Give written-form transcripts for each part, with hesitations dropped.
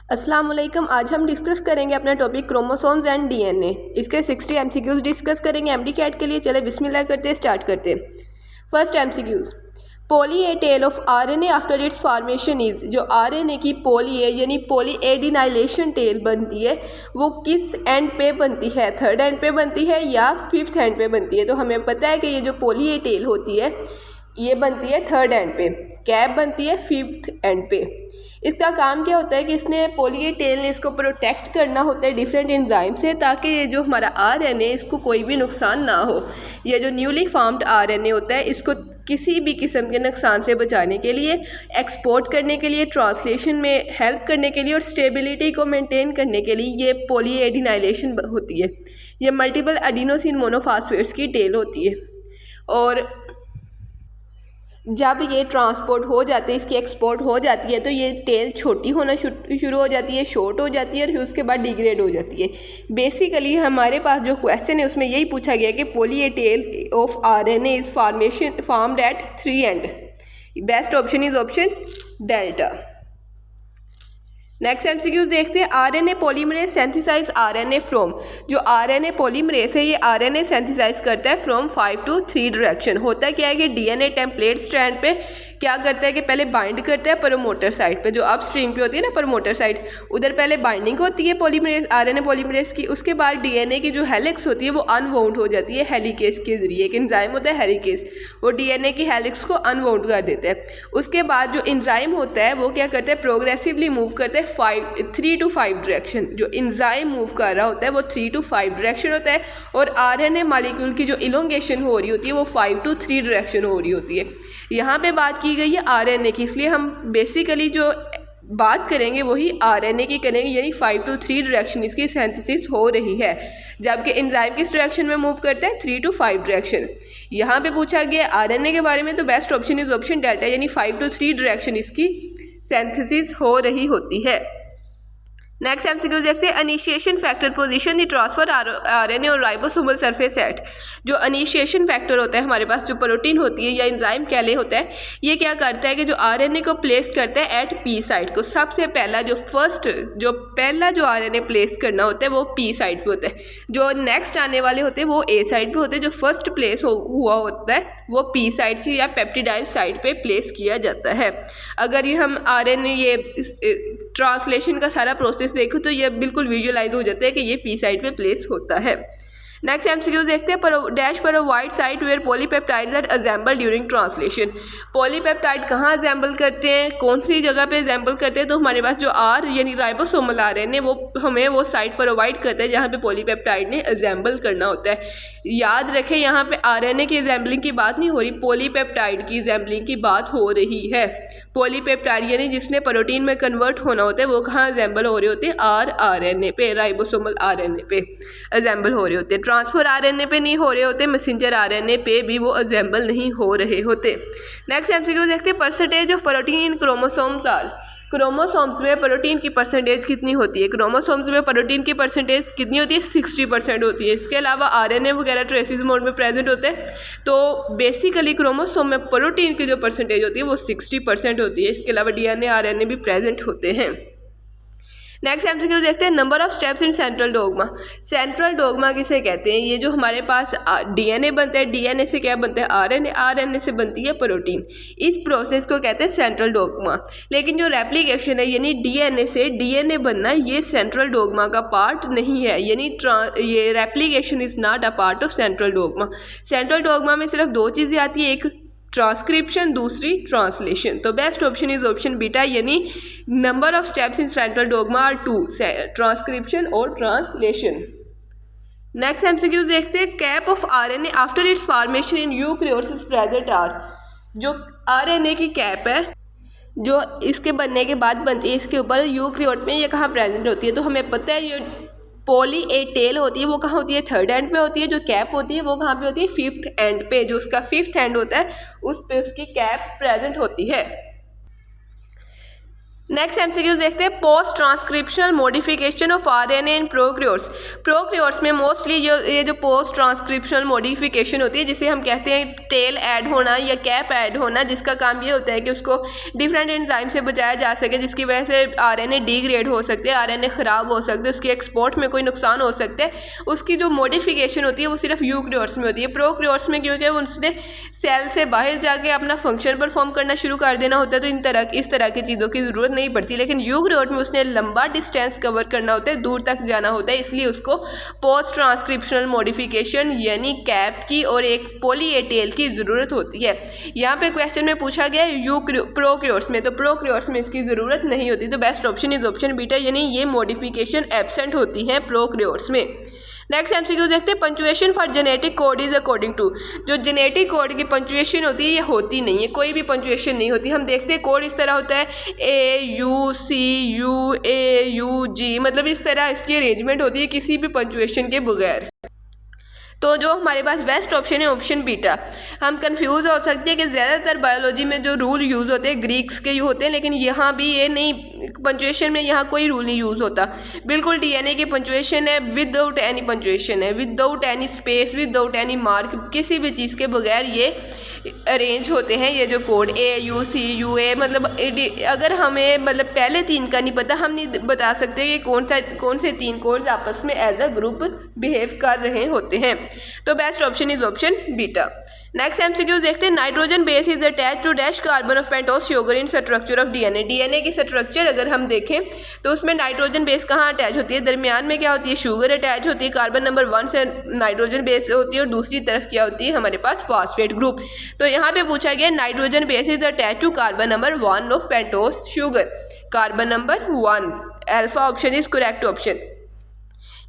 अस्सलाम वालेकुम। आज हम डिस्कस करेंगे अपना टॉपिक क्रोमोसोम्स एंड डीएनए। इसके 60 एमसीक्यूज डिस्कस करेंगे एमडीकैट के लिए। चले बिस्मिल्लाह करते स्टार्ट करते। First MCQs, poly A tail of RNA after its formation is. जो आरएनए की पॉली ए यानी पॉली एडिनाइलेशन टेल बनती है वो किस एंड पे बनती है? थर्ड एंड पे बनती है या फिफ्थ एंड पे बनती है? तो हमें पता है कि ये जो पॉली ए टेल होती है ये बनती है थर्ड एंड पे, कैप बनती है फिफ्थ एंड पे। इसका काम क्या होता है कि इसने पॉली ए टेल ने इसको प्रोटेक्ट करना होता है डिफरेंट एंजाइम से, ताकि ये जो हमारा आरएनए इसको कोई भी नुकसान ना हो। ये जो न्यूली फॉर्म्ड आरएनए होता है इसको किसी भी किस्म के नुकसान से बचाने के लिए, एक्सपोर्ट करने के लिए, ट्रांसलेशन में हेल्प करने के लिए और स्टेबिलिटी को मेंटेन करने के लिए ये पॉली एडिनाइलेशन होती है। ये मल्टीपल एडिनोसिन मोनोफॉस्फेट्स की टेल होती है और जब ये ट्रांसपोर्ट हो जाती है, इसकी एक्सपोर्ट हो जाती है, तो ये टेल छोटी होना शुरू हो जाती है, शॉर्ट हो जाती है और फिर उसके बाद डिग्रेड हो जाती है। बेसिकली हमारे पास जो क्वेश्चन है उसमें यही पूछा गया कि poly A tail of RNA is formed at 3 end. Best option is option delta. Next MCQs देखते हैं। RNA polymerase synthesize RNA from. जो आरएनए पॉलीमरेज है ये आरएनए सिंथेसाइज करता है फ्रॉम 5 to 3 डायरेक्शन। होता क्या है कि डीएनए टेम्पलेट स्ट्रैंड पे क्या करता है कि पहले बाइंड करता है प्रोमोटर साइड पे, जो अपस्ट्रीम पे होती है ना प्रोमोटर साइड, उधर पहले बाइंडिंग होती है पॉलीमरेज आरएनए पॉलीमरेज की। उसके बाद डीएनए की जो हेलिक्स होती है वो अनवाउंड हो जाती है हेलिकेज के जरिए। एक एंजाइम होता है हेलिकेज, वो डीएनए की हेलिक्स को अनवाउंड कर देता है। उसके बाद जो एंजाइम होता है वो क्या करता है, प्रोग्रेसिवली मूव करता है 3 to 5 डायरेक्शन। जो एंजाइम मूव कर रहा होता है वो 3 to 5 डायरेक्शन होता है और आरएनए मॉलिक्यूल की जो इलोंगेशन हो रही होती है वो 5 to 3 डायरेक्शन हो रही होती है। यहाँ पे बात की गई है आरएनए की, इसलिए हम बेसिकली जो बात करेंगे वही आरएनए की करेंगे, यानी 5 to 3 डायरेक्शन इसकी सिंथेसिस हो रही है, जबकि एंजाइम किस डायरेक्शन में मूव करते हैं 3 to 5 डायरेक्शन। यहाँ पे पूछा गया आरएनए के बारे में, तो best option is option delta, यानी 5 to 3 डायरेक्शन इसकी सिंथेसिस हो रही होती है। नेक्स्ट एमसीक्यू देखते हैं। Initiation factor position the transfer RNA और राइबोसोमल सरफेस एट। जो इनिशिएशन फैक्टर होता है हमारे पास, जो प्रोटीन होती है या एंजाइम कह ले होता है, ये क्या करता है कि जो आरएनए को प्लेस करता है एट पी साइड को। सबसे पहला जो पहला जो आरएनए प्लेस करना होता है वो पी साइड पे होता है। जो नेक्स्ट आने वाले होते हैं वो ए साइड पे होते हैं। जो फर्स्ट प्लेस हुआ होता है वो पी साइड से या पेप्टिडाइल साइड पे प्लेस किया जाता है। अगर ये हम आरएनए ये ट्रांसलेशन का सारा प्रोसेस देखो तो ये बिल्कुल विजुअलाइज हो जाता है कि ये पी साइड पे प्लेस होता है। नेक्स्ट एमसीक्यू देखते हैं। डैश पर a white site where polypeptides are assemble during translation. Polypeptide कहाँ असेंबल करते हैं, कौन सी जगह पे असेंबल करते हैं? तो हमारे पास जो आर यानी राइबोसोमल आरएनए वो हमें वो साइट प्रोवाइड करता है जहाँ पे पॉलीपेप्टाइड ने असेंबल करना होता है। याद रखें यहाँ पे आरएनए की असेंबलिंग की बात नहीं हो रही, पॉलीपेप्टाइड की असेंबलिंग की बात हो रही है। पॉलीपेप्टाइड यानी जिसने प्रोटीन में कन्वर्ट होना होता है वो कहाँ असेंबल हो रहे होते हैं, आरएनए पे, राइबोसोमल आरएनए पे असेंबल हो रहे होते हैं। ट्रांसफर आरएनए पे नहीं हो रहे होते, मैसेंजर आरएनए पे भी वो असेंबल नहीं हो रहे होते। नेक्स्ट एमसीक्यू देखते हैं। Percentage of protein in chromosomes are. Chromosomes में प्रोटीन की परसेंटेज कितनी होती है? क्रोमोसोम्स में प्रोटीन की परसेंटेज कितनी होती है? 60% होती है। इसके अलावा आरएनए वगैरह ट्रेसिस मोड में प्रेजेंट होते हैं। तो बेसिकली क्रोमोसोम में प्रोटीन की जो परसेंटेज होती है वो 60% होती है। इसके अलावा डीएनए आरएनए भी प्रेजेंट होते हैं। नेक्स्ट एमसीक्यू देखते हैं। Number of steps in central dogma. Central dogma किसे कहते हैं? ये जो हमारे पास डीएनए बनता है, डीएनए से क्या बनता है आरएनए, आरएनए से बनती है प्रोटीन। इस प्रोसेस को कहते हैं सेंट्रल डोगमा। लेकिन जो रेप्लिकेशन है यानी डीएनए से डीएनए बनना, ये सेंट्रल डोगमा का पार्ट नहीं है, यानी ये replication is not a part of central dogma. Central dogma में सिर्फ 2 चीज़ें आती है, एक ट्रांसक्रिप्शन, दूसरी ट्रांसलेशन। तो best option is option beta, यानी number of steps in central dogma are 2, transcription और ट्रांसलेशन। नेक्स्ट एमसीक्यू देखते हैं। Cap of RNA after its formation in eukaryotes is present are. जो आरएनए की कैप है जो इसके बनने के बाद बनती है, इसके ऊपर यूकैरियोट में ये कहाँ प्रेजेंट होती है? तो हमें पता है ये पॉली ए टेल होती है वो कहाँ होती है? थर्ड एंड पे होती है। जो कैप होती है वो कहाँ पे होती है? फिफ्थ एंड पे। जो उसका फिफ्थ एंड होता है उस पे उसकी कैप प्रेजेंट होती है। नेक्स्ट एमसीक्यू देखते हैं post transcriptional modification of RNA in prokaryotes. Prokaryotes में मोस्टली ये जो पोस्ट ट्रांसक्रिप्शनल मॉडिफिकेशन होती है जिसे हम कहते हैं टेल ऐड होना या कैप ऐड होना, जिसका काम ये होता है कि उसको डिफरेंट एंजाइम से बचाया जा सके, जिसकी वजह से आरएनए डिग्रेड हो सकते हैं, आरएनए ख़राब हो सकते हैं, उसकी एक्सपोर्ट में कोई नुकसान हो सकता है। उसकी जो मॉडिफिकेशन होती है वो सिर्फ यूकैरियोट्स में होती है। प्रोकैरियोट्स में क्योंकि उसने सेल से बाहर जाके अपना फंक्शन परफॉर्म करना शुरू कर देना होता है, तो इस तरह की चीज़ों की ज़रूरत नहीं पड़ती। लेकिन यूकैरियोट में उसने लंबा डिस्टेंस कवर करना होता है, दूर तक जाना होता है, इसलिए उसको पोस्ट ट्रांसक्रिप्शनल मॉडिफिकेशन यानी कैप की और एक पॉली ए टेल की ज़रूरत होती है। यहाँ पे क्वेश्चन में पूछा गया है प्रोकैरियोट्स में, तो प्रोकैरियोट्स में इसकी ज़रूरत नहीं होती, तो best option is option beta, यानी ये मॉडिफिकेशन एब्सेंट होती है प्रोकैरियोट्स में। नेक्स्ट एमसीक्यू देखते हैं punctuation for genetic code is according to. जो जेनेटिक कोड की पंचुएशन होती है ये होती नहीं है, कोई भी पंचुएशन नहीं होती। हम देखते हैं कोड इस तरह होता है AUCUAUG, मतलब इस तरह इसकी अरेंजमेंट होती है किसी भी पंचुएशन के बगैर। तो जो हमारे पास बेस्ट ऑप्शन है ऑप्शन बीटा। हम कंफ्यूज हो सकते हैं कि ज़्यादातर बायोलॉजी में जो रूल यूज़ होते हैं ग्रीक्स के होते हैं, लेकिन यहाँ भी ये नहीं, पंचुएशन में यहाँ कोई रूल नहीं यूज़ होता। बिल्कुल डीएनए की पंचुएशन है विदाउट एनी पंचुएशन है, without any space, without any mark, किसी भी चीज़ के बगैर ये अरेंज होते हैं ये जो कोड AUCUA। मतलब अगर हमें मतलब पहले तीन का नहीं पता, हम नहीं बता सकते कि कौन से तीन कोड्स आपस में एज अ ग्रुप बिहेव कर रहे होते हैं। तो best option is option beta. Next MCQ देखते हैं nitrogen base is attach to dash carbon of pentose sugar in structure of DNA. DNA की स्ट्रक्चर अगर हम देखें तो उसमें नाइट्रोजन बेस कहाँ अटैच होती है, दरमियान में क्या होती है, शुगर अटैच होती है, कार्बन नंबर 1 से नाइट्रोजन बेस होती है और दूसरी तरफ क्या होती है हमारे पास फॉस्फेट ग्रुप। तो यहाँ पे पूछा गया nitrogen base is attach to carbon number 1 of pentose sugar, carbon number 1, alpha option is correct option.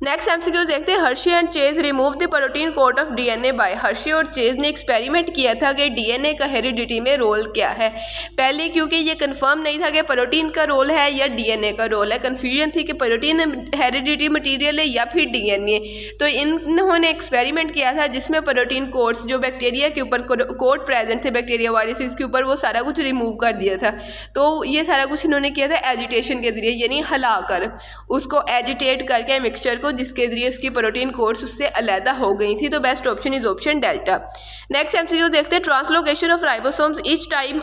Next MCQ देखते हैं Hershey and Chase remove the protein code of DNA by. Hershey और Chase ने experiment किया था कि DNA का heredity में role क्या है। पहले क्योंकि ये कंफर्म नहीं था कि प्रोटीन का रोल है या डीएनए का रोल है, कंफ्यूजन थी कि प्रोटीन हेरिडिटी मटेरियल है या फिर डीएनए। तो इन्होंने एक्सपेरिमेंट किया था जिसमें प्रोटीन कोड्स जो बैक्टीरिया के ऊपर कोड प्रेजेंट थे, बैक्टीरिया वायरसेस के ऊपर, वो सारा कुछ रिमूव कर दिया था। तो ये सारा कुछ इन्होंने किया था एजिटेशन के जरिए, यानी हिलाकर उसको एजिटेट करके मिक्सचर को, जिसके जरिए उसकी प्रोटीन कोड्स उससे अलग हो गई थी। तो best option is option delta. Next MCQ देखते हैं translocation of ribosomes each time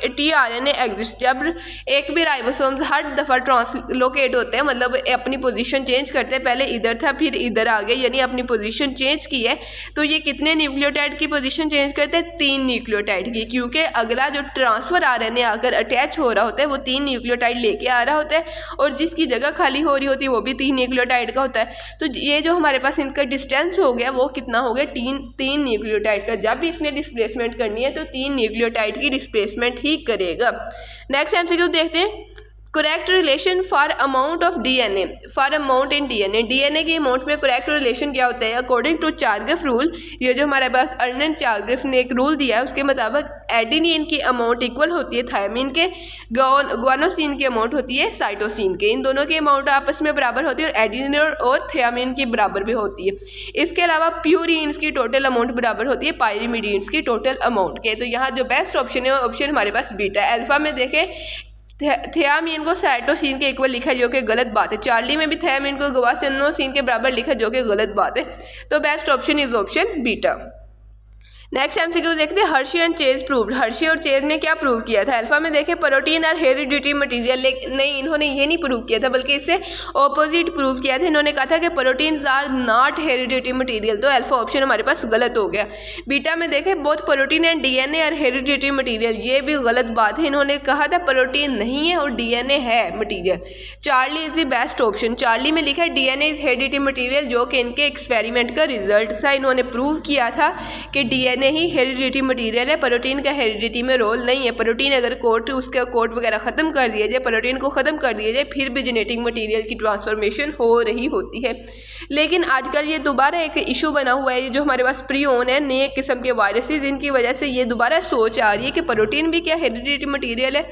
tRNA exist. जब एक भी राइबोसोम्स हर दफ़ा ट्रांसलोकेट होते हैं, मतलब अपनी पोजीशन चेंज करते हैं, पहले इधर था फिर इधर आ गए, यानी अपनी पोजीशन चेंज की है, तो ये कितने न्यूक्लियोटाइड की पोजीशन चेंज करते हैं, 3 न्यूक्लियोटाइड की, क्योंकि अगला जो ट्रांसफर आरएनए आकर अटैच हो रहा होता है वो 3 न्यूक्लियोटाइड लेके आ रहा होता है, और जिसकी जगह खाली हो रही होती है वो भी 3 न्यूक्लियोटाइड का होता है। तो ये जो हमारे पास इनका डिस्टेंस हो गया वो कितना हो गया, 3 न्यूक्लियोटाइड का। जब भी इसने डिस्प्लेसमेंट करनी है तो 3 न्यूक्लियोटाइड की डिस्प्लेसमेंट ही करेगा। नेक्स्ट एमसीक्यू देखते हैं correct relation for amount of DNA, for amount in DNA. DNA के अमाउंट में करेक्ट रिलेशन क्या होता है, अकॉर्डिंग टू चारग्राफ रूल। ये जो हमारे पास अर्नेस्ट चारग्राफ ने एक रूल दिया है उसके मुताबिक एडेनिन की अमाउंट इक्वल होती है थायमिन के, ग्वानोसिन की अमाउंट होती है साइटोसिन के। इन दोनों की अमाउंट आपस में बराबर होती है और एडेनिन और थियामिन की बराबर भी होती है। इसके अलावा प्यूरिन्स की टोटल अमाउंट बराबर होती है पायरिमिडीन्स की टोटल अमाउंट के। तो यहाँ जो बेस्ट ऑप्शन है ऑप्शन हमारे पास बीटा है। अल्फा में देखें थियामिन को साइटोसिन के इक्वल लिखा जो कि गलत बात है। चार्ली में भी थियामिन को ग्वानोसिन के बराबर लिखा जो कि गलत बात है। तो best option is option beta. Next MCQ देखते हैं Hershey and chase proved. Hershey और चेज ने क्या प्रूव किया था, अल्फा में देखें प्रोटीन और हेरिडिटी मटेरियल, नहीं इन्होंने ये नहीं प्रूव किया था बल्कि इससे ऑपोजिट प्रूव किया था। इन्होंने कहा था कि proteins are not heredity material, तो अल्फा ऑप्शन हमारे पास गलत हो गया। बीटा में देखें बोथ प्रोटीन एंड डीएनए और हेरिडिटी मटेरियल, ये भी गलत बात है। इन्होंने कहा था प्रोटीन नहीं है और डीएनए है material. Charlie is the best option. Charlie में लिखा है डीएनए इज हेरिडिटी मटीरियल, जो कि इनके एक्सपेरिमेंट का रिजल्ट था। इन्होंने प्रूव किया था कि डीएनए ही हेरिडिटी मटेरियल है, प्रोटीन का हेरिडिटी में रोल नहीं है। प्रोटीन अगर कोड उसका कोड वगैरह ख़त्म कर दिया जाए, प्रोटीन को ख़त्म कर दिया जाए, फिर भी जेनेटिक मटेरियल की ट्रांसफॉर्मेशन हो रही होती है। लेकिन आजकल ये दोबारा एक इशू बना हुआ है, जो हमारे पास प्रियोन है, नए किस्म के वायरसेस, इनकी वजह से ये दोबारा सोच आ रही है कि प्रोटीन भी क्या हेरिडिटी मटेरियल है।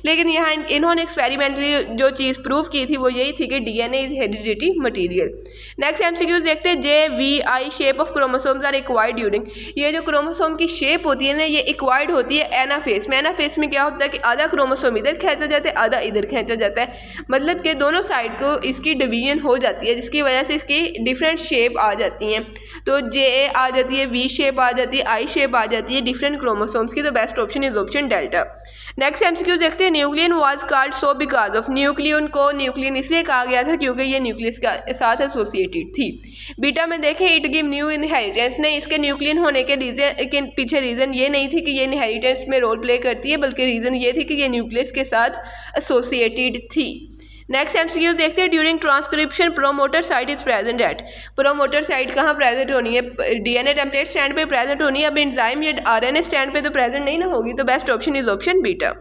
लेकिन यहाँ इन्होंने एक्सपेरिमेंटली जो चीज़ प्रूव की थी वो यही थी कि DNA is heredity material. Next MCQs देखते हैं JVI shape of chromosomes are required during. ये जो क्रोमोसोम की शेप होती है ना, ये एक्वायर्ड होती है एनाफेस में। एनाफेस में क्या होता है कि आधा क्रोमोसोम इधर खींचा जाता है, आधा इधर खींचा जाता है, मतलब कि दोनों साइड को इसकी डिवीजन हो जाती है, जिसकी वजह से इसकी डिफरेंट शेप आ जाती हैं। तो जे आ जाती है, वी शेप आ जाती है, आई शेप आ जाती है डिफरेंट क्रोमोसोम्स की। तो best option is option delta. Next MCQ देखते हैं, nucleon was called so because of. Nucleon को न्यूक्लियन इसलिए कहा गया था क्योंकि ये न्यूक्लियस के साथ एसोसिएटेड थी। बीटा में देखें, इट गिव न्यू इनहेरिटेंस। नहीं, इसके न्यूक्लियन होने के रीजन के पीछे रीज़न ये नहीं थी कि ये इनहेरिटेंस में रोल प्ले करती है, बल्कि रीज़न ये थी कि ये न्यूक्लियस के साथ एसोसिएटेड थी। नेक्स्ट एमसीक्यू देखते हैं, during transcription promoter site is present at. Promoter site कहाँ प्रेजेंट होनी है? डीएनए टेम्पलेट स्टैंड पे प्रेजेंट होनी है। अब एंजाइम या आरएनए स्टैंड पे तो प्रेजेंट नहीं ना होगी, तो best option is option beta.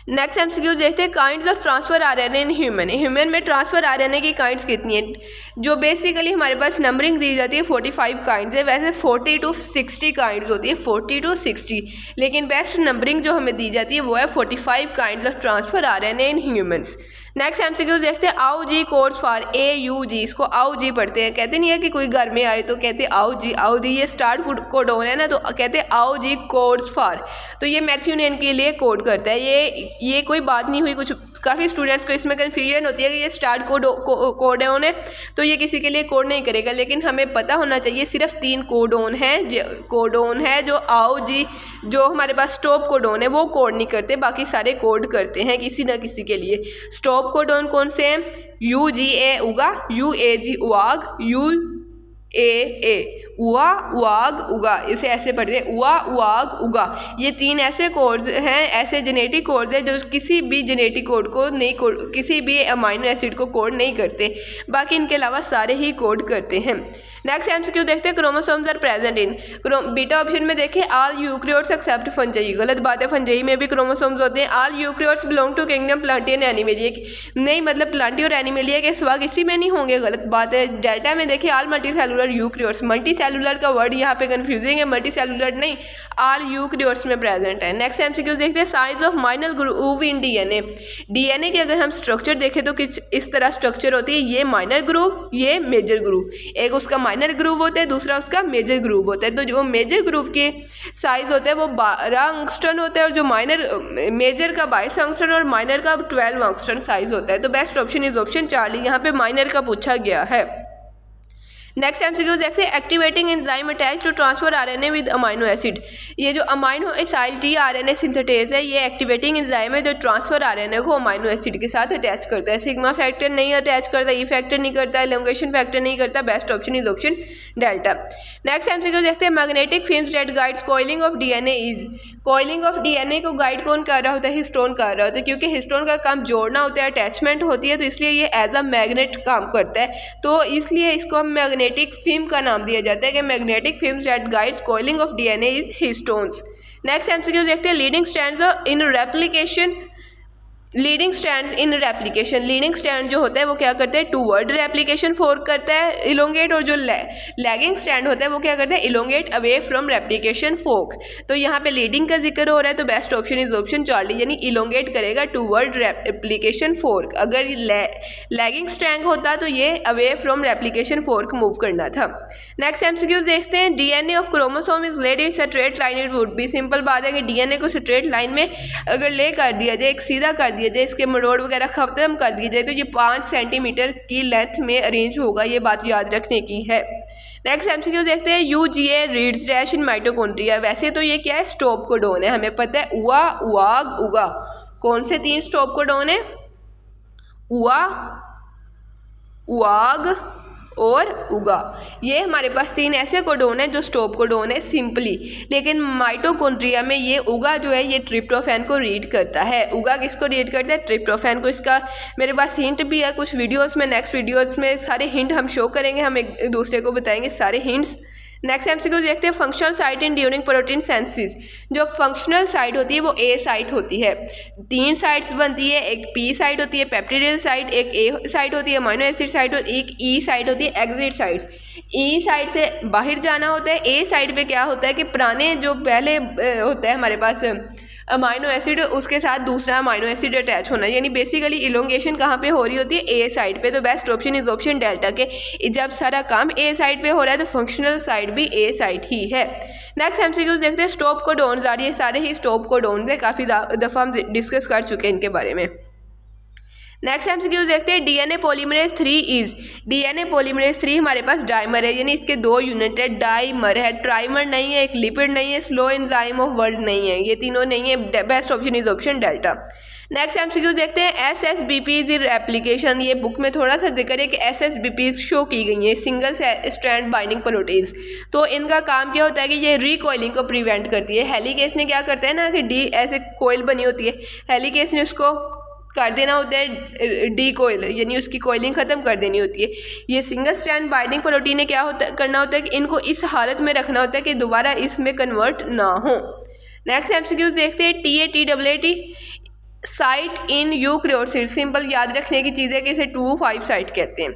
Next MCQ देखते हैं, kinds of transfer RNA in human. Human में ट्रांसफर आरएनए की काइंड्स कितनी है? जो बेसिकली हमारे पास नंबरिंग दी जाती है 45 काइंड्स है, वैसे 40 to 60 काइंड्स होती है, 40 to 60, लेकिन बेस्ट नंबरिंग जो हमें दी जाती है वो है 45 kinds of transfer RNA in humans. Next MCQ देखते हैं, आओ जी कोड्स फॉर AUG। इसको आओ जी पढ़ते हैं, कहते नहीं है कि कोई घर में आए तो कहते आओ जी। आओ जी ये स्टार्ट कोडोन है ना, तो कहते हैं आओ जी कोड्स फॉर। तो ये मैथ्यूनियन के लिए कोड करता है। ये कोई बात नहीं हुई, कुछ काफ़ी स्टूडेंट्स को इसमें कन्फ्यूजन होती है कि ये स्टार्ट कोडोन है तो ये किसी के लिए कोड नहीं करेगा, लेकिन हमें पता होना चाहिए सिर्फ 3 कोडोन है जो आओ जी, जो हमारे पास स्टॉप कोडोन है वो कोड नहीं करते, बाकी सारे कोड करते हैं किसी ना किसी के लिए। स्टॉप कोडोन कौन से हैं? UGA उगा, UAG उआग, UAA उआ उआग उगा, इसे ऐसे पढ़ते हैं उआ उआग उगा। ये 3 ऐसे कोड्स हैं, ऐसे जेनेटिक कोड्स हैं जो किसी भी जेनेटिक कोड को नहीं किसी भी अमाइनो एसिड को कोड नहीं करते, बाकी इनके अलावा सारे ही कोड करते हैं। नेक्स्ट एमसीक्यू देखते हैं, chromosomes are present in. Beta option में देखें, ऑल यूक्रियोट्स एक्सेप्ट फंजाई। गलत बात है, फंजाई में भी क्रोमोसोम्स होते हैं। All eukaryotes belong to kingdom Plantae and Animalia. नहीं, मतलब प्लांटी और एनिमेलिया के सिवा किसी में नहीं होंगे, गलत बात है। डेल्टा में देखिए, all multi cellular eukaryotes. Multi cellular का वर्ड यहाँ पे कंफ्यूजिंग है, मल्टी सेलुलर नहीं, ऑल यूक्रियोट्स में प्रेजेंट है। नेक्स्ट एमसीक्यू देखते हैं, size of minor groove in DNA. DNA के अगर हम स्ट्रक्चर देखें तो कुछ इस तरह स्ट्रक्चर होती है, ये माइनर ग्रूव, ये मेजर ग्रूव। एक उसका माइनर ग्रूव होता है, दूसरा उसका मेजर ग्रूव होता है। तो जो मेजर ग्रूव के साइज होता है वो 12 एंगस्ट्रॉम होता है, और जो माइनर मेजर का 22 एंगस्ट्रॉम और माइनर का 12 एंगस्ट्रॉम साइज होता है। तो best option is option Charlie, यहाँ पे माइनर का पूछा गया है। नेक्स्ट एमसीक्यू देखते हैं, activating enzyme attach to transfer RNA with amino acid. ये जो अमाइनो एसाइल टीआरएनए सिंथेटेज है, ये एक्टिवेटिंग एंजाइम है जो ट्रांसफर आरएनए को अमाइनो एसिड के साथ अटैच करता है। सिग्मा फैक्टर नहीं अटैच करता, ई फैक्टर नहीं करता, एलोंगेशन फैक्टर नहीं करता। Best option is option delta. Next MCQ देखते हैं, magnetic films that guides coiling of DNA is. Coiling of DNA को गाइड कौन कर रहा होता है? हिस्टोन कर रहा होता है, क्योंकि हिस्टोन का काम जोड़ना होता है, अटैचमेंट होती है, तो इसलिए ये एज अ मैग्नेट काम करता है। तो इसलिए इसको हम मैग्नेटिक फिल्म का नाम दिया जाता है कि magnetic films that guides coiling of DNA is histones. Next MCQ देखते हैं, लीडिंग स्ट्रैंड्स इन रेप्लिकेशन। लीडिंग स्ट्रैंड्स इन रेप्लिकेशन। लीडिंग स्ट्रैंड जो होता है वो क्या करता है? टूवर्ड रेप्लिकेशन फोर्क करता है, इलोंगेट, और जो लैगिंग स्ट्रैंड होता है वो क्या करता है? Elongate away from replication fork. तो यहाँ पे लीडिंग का जिक्र हो रहा है, तो best option is option Charlie, यानी इलोंगेट करेगा टूवर्ड रेप्लिकेशन फोर्क। अगर लैगिंग स्ट्रैंड होता तो ये away from replication fork move करना था। नेक्स्ट एमसीक्यूज देखते हैं, DNA of chromosome is laid in straight line, it would be. Simple बात है कि डीएनए को स्ट्रेट लाइन में अगर ले कर दिया जाए, एक सीधा कर दिया जाए, इसके मरोड़ वगैरह खत्म कर दिया जाए, तो ये 5 सेंटीमीटर की लेंथ में अरेंज होगा। ये बात याद रखने की है। नेक्स्ट एमसीक्यू देखते हैं, UGA reads dash in mitochondria. वैसे तो ये क्या है? स्टॉप कोडोन है, हमें पता है। उआ, उआग, उगा। कौन से 3 स्टॉप कोडोन है? उआ, उआग और उगा। ये हमारे पास 3 ऐसे कोडोन है जो स्टॉप कोडोन है सिंपली, लेकिन माइटोकॉन्ड्रिया में ये उगा जो है ये ट्रिप्टोफैन को रीड करता है। उगा किसको रीड करता है? ट्रिप्टोफैन को। इसका मेरे पास हिंट भी है कुछ वीडियोस में, नेक्स्ट वीडियोस में सारे हिंट हम शो करेंगे, हम एक दूसरे को बताएंगे सारे हिंट्स। नेक्स्ट एमसीक्यू देखते हैं, functional site in during protein synthesis. जो फंक्शनल साइट होती है वो ए साइट होती है। 3 साइट्स बनती है, एक पी साइट होती है पेप्टिडाइल साइट, एक ए साइट होती है अमीनो एसिड साइट, और एक ई साइट होती है एग्जिट साइट। ई साइड से बाहर जाना होता है। ए साइड पे क्या होता है कि पुराने जो पहले होता है हमारे पास अमाइनो एसिड उसके साथ दूसरा अमाइनो एसिड अटैच होना, यानी बेसिकली इलोंगेशन कहाँ पे हो रही होती है, ए साइड पे। तो best option is option delta के जब सारा काम ए साइड पे हो रहा है तो फंक्शनल साइड भी ए साइड ही है। नेक्स्ट एमसीक्यूज देखते हैं स्टॉप कोडॉन्स आ रही है, सारे ही स्टॉप कोडॉन्स है, काफ़ी दफ़ा हम डिस्कस कर चुके हैं इनके बारे में। नेक्स्ट एमसीक्यू देखते हैं DNA polymerase 3 is, DNA polymerase 3 हमारे पास डाइमर है, यानी इसके 2 यूनिट है, डाइमर है, ट्राइमर नहीं है, एक लिपिड नहीं है, स्लो एंजाइम ऑफ वर्ल्ड नहीं है, ये तीनों नहीं है। Best option is option delta. Next MCQ देखते हैं SSBPs इन एप्लीकेशन, ये बुक में थोड़ा सा जिक्र है कि SSBPs शो की गई है, सिंगल स्ट्रैंड बाइंडिंग प्रोटीन्स। तो इनका काम क्या होता है कि ये रिकॉइलिंग को प्रिवेंट करती है। हेलिकेस ने क्या करता है ना कि डी ऐसे कोयल बनी होती है, हेलिकेस ने उसको कर देना होता है डी कोयल, यानी उसकी कोयलिंग ख़त्म कर देनी होती है। ये सिंगल स्ट्रैंड बाइंडिंग प्रोटीन ने क्या करना होता है कि इनको इस हालत में रखना होता है कि दोबारा इसमें कन्वर्ट ना हो। नेक्स्ट एमसीक्यूज देखते हैं TAT site in eukaryotes, simple याद रखने की चीज़ है कि इसे 2-5 साइट कहते हैं।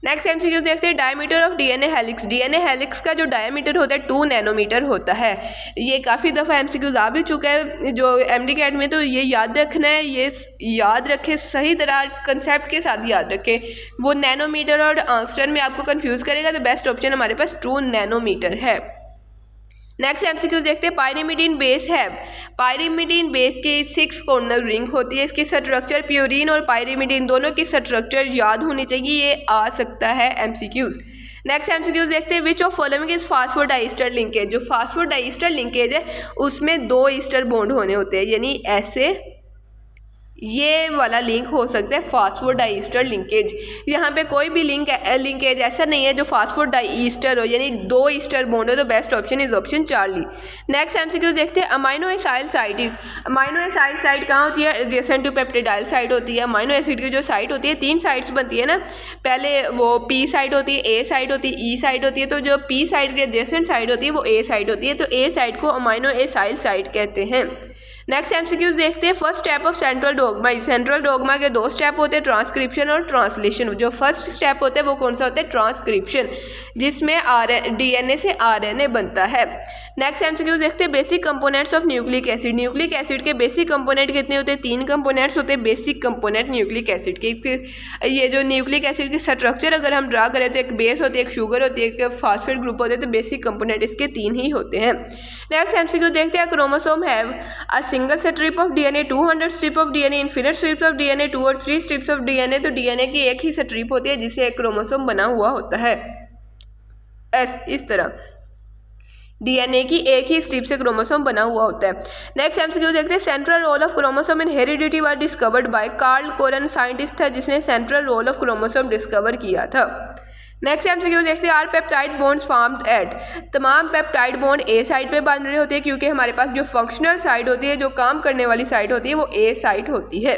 नेक्स्ट एमसीक्यू देखते हैं diameter of DNA helix, DNA helix का जो डायमीटर होता है 2 नैनोमीटर होता है। ये काफ़ी दफ़ा एमसीक्यूज आ भी चुका है जो MD कैट में, तो ये याद रखना है, ये याद रखें, सही तरह कंसेप्ट के साथ याद रखें। वो नैनोमीटर और आंगस्ट्रम में आपको कंफ्यूज करेगा, तो बेस्ट ऑप्शन हमारे पास 2 नैनोमीटर है। नेक्स्ट एमसीक्यू देखते हैं पायरिमिडीन बेस है, पायरिमिडीन बेस के 6 कॉर्नर रिंग होती है, इसकी स्ट्रक्चर प्यूरिन और पायरिमिडीन दोनों की स्ट्रक्चर याद होनी चाहिए, ये आ सकता है एमसीक्यूज। नेक्स्ट एमसीक्यूज देखते हैं which of following is phosphodiester linkage, जो फास्फोडाइस्टर लिंकेज है उसमें 2 ईस्टर बॉन्ड होने होते हैं, यानी ऐसे ये वाला लिंक हो सकता है फास्फोडाइस्टर लिंकेज। यहाँ पे कोई भी लिंकेज ऐसा नहीं है जो फास्फोडाइस्टर हो, यानी 2 ईस्टर बॉन्ड हो, तो best option is option Charlie. Next MCQ देखते हैं amino acyl site is, amino acyl site कहाँ होती है, एडजेसेंट टू पेप्टिडाइल साइट होती है। अमाइनो एसिड की जो साइट होती है 3 साइट्स बनती है ना, पहले वो P साइट होती है, A साइट होती है, E साइट होती है, तो जो P साइट की एडजेसेंट साइट होती है वो A साइट होती है, तो A साइट को अमाइनो एसाइल साइट कहते हैं। नेक्स्ट एमसीक्यूज देखते हैं first step of central dogma, central dogma के 2 स्टेप होते हैं, ट्रांसक्रिप्शन और ट्रांसलेशन। जो फर्स्ट स्टेप होता है वो कौन सा होता है, ट्रांसक्रिप्शन, जिसमें DNA से RNA बनता है। नेक्स्ट एमसीक्यूज देखते हैं basic components of nucleic acid, nucleic acid के बेसिक कंपोनेंट कितने होते हैं, 3 कंपोनेंट्स होते हैं बेसिक कंपोनेंट न्यूक्लिक एसिड के। ये जो न्यूक्लिक एसिड की स्ट्रक्चर अगर हम ड्रा करें तो एक बेस होती है, एक शुगर होती है, एक फास्फेट ग्रुप होते हैं, तो बेसिक कंपोनेंट इसके 3 ही होते हैं। नेक्स्ट एमसीक्यू देखते हैं chromosome have a single strip of DNA, 200 strip of DNA, infinite strips of DNA, 2 और 3 स्ट्रिप्स ऑफ DNA, तो DNA की एक ही स्ट्रिप होती है जिसे एक क्रोमोसोम बना हुआ होता है। इस तरह DNA की एक ही स्ट्रिप से क्रोमोसोम बना हुआ होता है। नेक्स्ट एमसीक्यू देखते हैं central role of chromosome in heredity was discovered by Karl Colon, scientist था जिसने central role of chromosome discover किया था। नेक्स्ट एमसीक्यू देखते हैं are peptide bonds formed at, तमाम पेप्टाइड बॉन्ड A साइड पे बन रहे होते हैं क्योंकि हमारे पास जो फंक्शनल साइड होती है, जो काम करने वाली साइड होती है, वो A साइड होती है।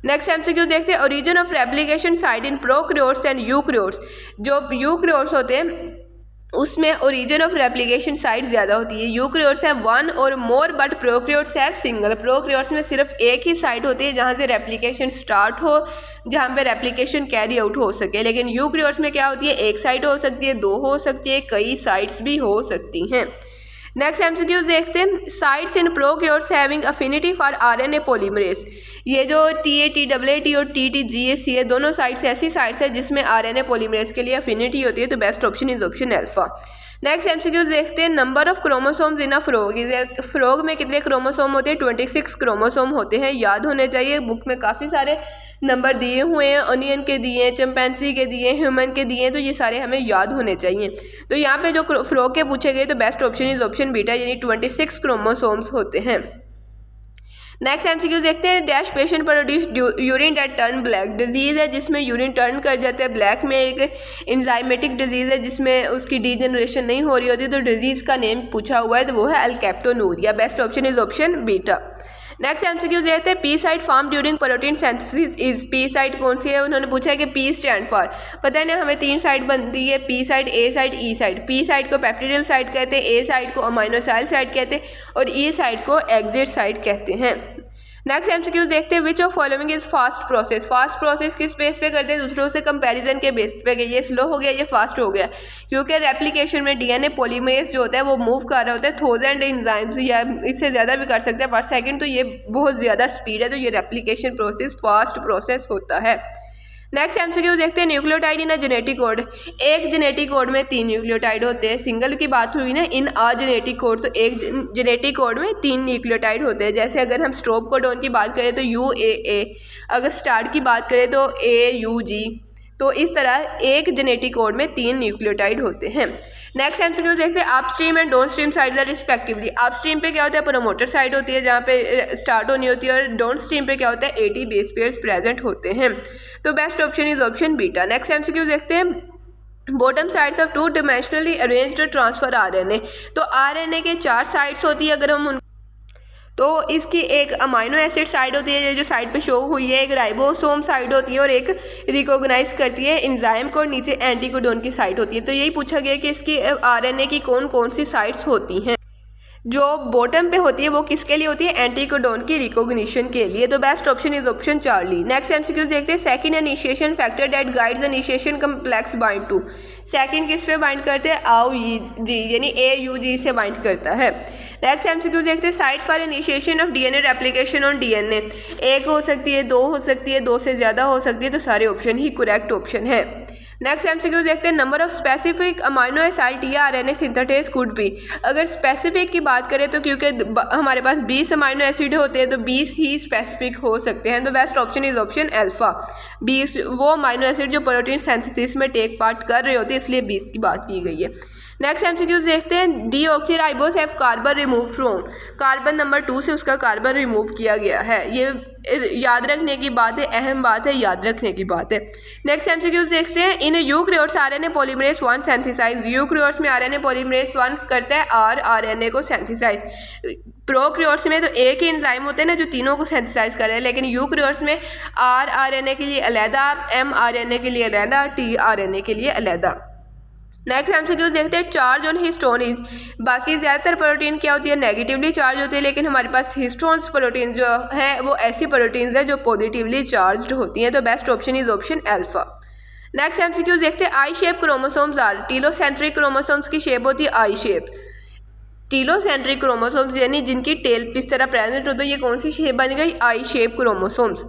नेक्स्ट एमसीक्यू देखते हैं origin of replication site in prokaryotes and eukaryotes, जो यूकैरियोट्स होते हैं उसमें ओरिजिन ऑफ रेप्लिकेशन साइट ज़्यादा होती है। यूकैरियोट्स है 1 और मोर बट प्रोकैरियोट्स है सिंगल, प्रोकैरियोट्स में सिर्फ एक ही साइट होती है जहाँ से रेप्लिकेशन स्टार्ट हो, जहाँ पे रेप्लिकेशन कैरी आउट हो सके, लेकिन यूकैरियोट्स में क्या होती है, एक साइट हो सकती है, 2 हो सकती है, कई साइट्स भी हो सकती हैं। नेक्स्ट एमसीक्यूज देखते हैं sites in prokaryotes having affinity for RNA polymerase, ये जो TAT और TTGAC है दोनों साइट्स ऐसी साइट्स है जिसमें RNA पॉलीमरेज के लिए अफिनिटी होती है, तो best option is option alpha. Next MCQs देखते हैं number of chromosomes in a frog, frog में कितने क्रोमोसोम होते हैं, 26 क्रोमोसोम होते हैं, याद होने चाहिए। बुक में काफ़ी सारे नंबर दिए हुए हैं, अनियन के दिए, चिंपैंजी के दिए, ह्यूमन के दिए, तो ये सारे हमें याद होने चाहिए। तो यहाँ पे जो फ्रॉग के पूछे गए तो best option is option beta, यानी 26 क्रोमोसोम्स होते हैं। नेक्स्ट एमसीक्यू देखते हैं dash patient produce urine that turn black, disease है जिसमें यूरिन टर्न कर जाता है ब्लैक में, एक एंजाइमेटिक डिजीज़ है जिसमें उसकी डीजनरेशन नहीं हो रही होती, तो डिजीज़ का नेम पूछा हुआ है तो वो है alkaptonuria, best option is option beta. Next MCQ देखते हैं P site form during protein synthesis is, P site कौन सी है, उन्होंने पूछा है कि P स्टैंड फॉर, पता है ना हमें 3 साइट बनती है, P site, A site, E site. P site को पेप्टिडाइल साइट कहते हैं, A साइट को अमाइनो एसाइल साइट कहते हैं और E साइट को एग्जिट साइट कहते हैं। नेक्स्ट एमसीक्यू देखते हैं which of following is fast process. Fast process किस बेस पे करते हैं, दूसरों से कंपैरिजन के बेस पे। ये स्लो हो गया, ये फास्ट हो गया, क्योंकि रेप्लिकेशन में डीएनए पॉलीमरेज जो होता है वो मूव कर रहा होता है 1000 एंजाइम्स या इससे ज़्यादा भी कर सकते हैं पर सेकंड, तो ये बहुत ज़्यादा स्पीड है, तो ये रेप्लिकेशन प्रोसेस फास्ट प्रोसेस होता है। नेक्स्ट एमसीक्यू देखते हैं nucleotide in a genetic code. एक जेनेटिक कोड में 3 न्यूक्लियोटाइड होते हैं। सिंगल की बात हुई ना, इन अ जेनेटिक कोड, तो एक जेनेटिक कोड में 3 न्यूक्लियोटाइड होते हैं। जैसे अगर हम स्ट्रोप कोडोन की बात करें तो UAA, अगर स्टार्ट की बात करें तो AUG, तो इस तरह एक जेनेटिक कोड में 3 न्यूक्लियोटाइड होते हैं। नेक्स्ट एमसीक्यू देखते हैं upstream and downstream side respectively. Upstream पे क्या होता है, प्रोमोटर साइड होती है जहाँ पे स्टार्ट होनी होती है, और डाउनस्ट्रीम पे क्या होता है, 80 बेस पेयर्स प्रेजेंट होते हैं। तो best option is option beta. Next MCQ देखते हैं bottom sides of 2 dimensionally arranged transfer RNA। तो RNA के 4 साइड्स होती है, अगर हम तो इसकी एक अमाइनो एसिड साइड होती है, ये जो साइड पे शो हुई है, एक राइबोसोम साइड होती है और एक रिकॉग्नाइज करती है एंजाइम को, और नीचे एंटीकोडोन की साइड होती है। तो यही पूछा गया कि इसकी RNA की कौन कौन सी साइड्स होती हैं। जो बॉटम पे होती है वो किसके लिए होती है, एंटीकोडोन की रिकॉग्निशन के लिए। तो best option is option Charlie. Next MCQ देखते हैं second initiation factor that guides initiation complex bind to. Second किस पे बाइंड करते हैं, AUG, यानी AUG से बाइंड करता है। नेक्स्ट एमसीक्यू देखते हैं site for initiation of DNA replication on DNA। एक हो सकती है, 2 हो सकती है, 2 से ज़्यादा हो सकती है, तो सारे ऑप्शन ही करेक्ट ऑप्शन है। नेक्स्ट एमसीक्यू देखते हैं number of specific amino acid tRNA synthetase could be. अगर स्पेसिफिक की बात करें तो क्योंकि हमारे पास 20 अमाइनो एसिड होते हैं तो 20 ही स्पेसिफिक हो सकते हैं। तो best option is option alpha. 20 वो अमाइनो एसिड जो प्रोटीन सिंथेसिस में टेक पार्ट कर रहे होते हैं, इसलिए 20 की बात की गई है। नेक्स्ट एमसीक्यूज देखते हैं deoxyribose have carbon remove from. Carbon number 2 से उसका कार्बन रिमूव किया गया है। ये याद रखने की बात है, अहम बात है, याद रखने की बात है। नेक्स्ट एमसीक्यूज देखते हैं in eukaryotes RNA polymerase 1 synthesize. Eukaryotes में आरएनए पॉलीमरेज 1 करता है आरएनए को सिंथेसाइज। प्रोकैरियोट्स में तो एक ही एंजाइम होते हैं ना जो तीनों को सिंथेसाइज कर रहे हैं, लेकिन यूकैरियोट्स में आरएनए के लिए अलग, mRNA के लिए अलग, tRNA के लिए अलग। नेक्स्ट एमसीक्यूज देखते हैं चार्ज ऑन हिस्टोन्स। बाकी ज़्यादातर प्रोटीन क्या होती है, नेगेटिवली चार्ज होती है, लेकिन हमारे पास हिस्टोन्स प्रोटीन जो है वो ऐसी प्रोटीन्स है जो पॉजिटिवली चार्ज्ड होती हैं। तो best option is option alpha. Next MCQs देखते हैं I shape chromosomes are. Telocentric chromosomes की शेप होती है आई शेप। टीलोसेंट्रिक क्रोमोसोम्स यानी जिनकी टेल इस तरह प्रेजेंट होता है, ये कौन सी शेप बन गई, आई शेप क्रोमोसोम्स।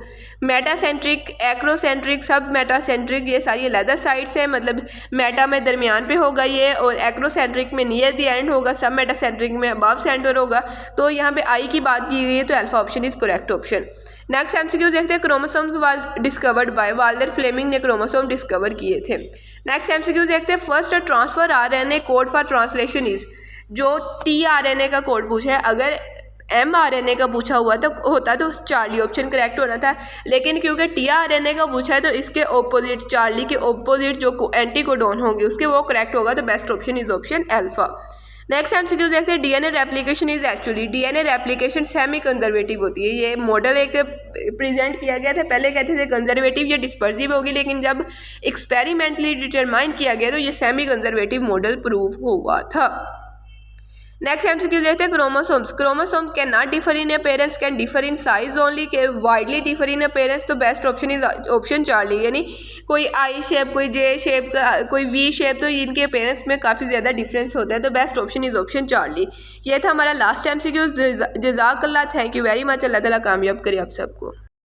मेटासेंट्रिक, एक्रोसेंट्रिक, सब मेटासेंट्रिक, ये सारी अलग साइड्स हैं, मतलब मेटा में दरमियान पे होगा ये, और एक्रोसेंट्रिक में नियर द एंड होगा, सब मेटासेंट्रिक में अबव सेंटर होगा। तो यहाँ पे आई की बात की गई है, तो alpha option is correct option. Next MCQ देखते हैं chromosomes was discovered by Walter Fleming ने क्रोमोसोम डिस्कवर किए थे। नेक्स्ट एमसीक्यू देखते हैं first transfer RNA code for translation is. जो tRNA का कोड पूछा है, अगर mRNA का पूछा हुआ तो होता तो चार्ली ऑप्शन करेक्ट होना था, लेकिन क्योंकि tRNA का पूछा है तो इसके ऑपोजिट, चार्ली के ऑपोजिट जो एंटीकोडोन होंगे उसके वो करेक्ट होगा। तो best option is option alpha. Next MCQ देखते हैं DNA replication is actually. DNA replication semi conservative होती है। ये मॉडल एक प्रेजेंट किया गया था, पहले कहते थे कंजर्वेटिव या डिस्पर्सिव होगी, लेकिन जब एक्सपेरिमेंटली डिटरमाइन किया गया तो ये सेमी कंजर्वेटिव मॉडल प्रूव हुआ था। नेक्स्ट एमसीक्यू देखते हैं chromosomes. Chromosome can not differ in appearance, can differ in size only, के वाइडली डिफर इन अपीयरेंस। तो best option is option Charlie, यानी कोई आई शेप, कोई जे शेप, कोई वी शेप, तो इनके अपीयरेंस में काफ़ी ज़्यादा डिफरेंस होता है। तो best option is option Charlie. ये था हमारा लास्ट एमसीक्यू। जज़ाकल्लाह, thank you very much. Allah ताला कामयाब करे आप सबको।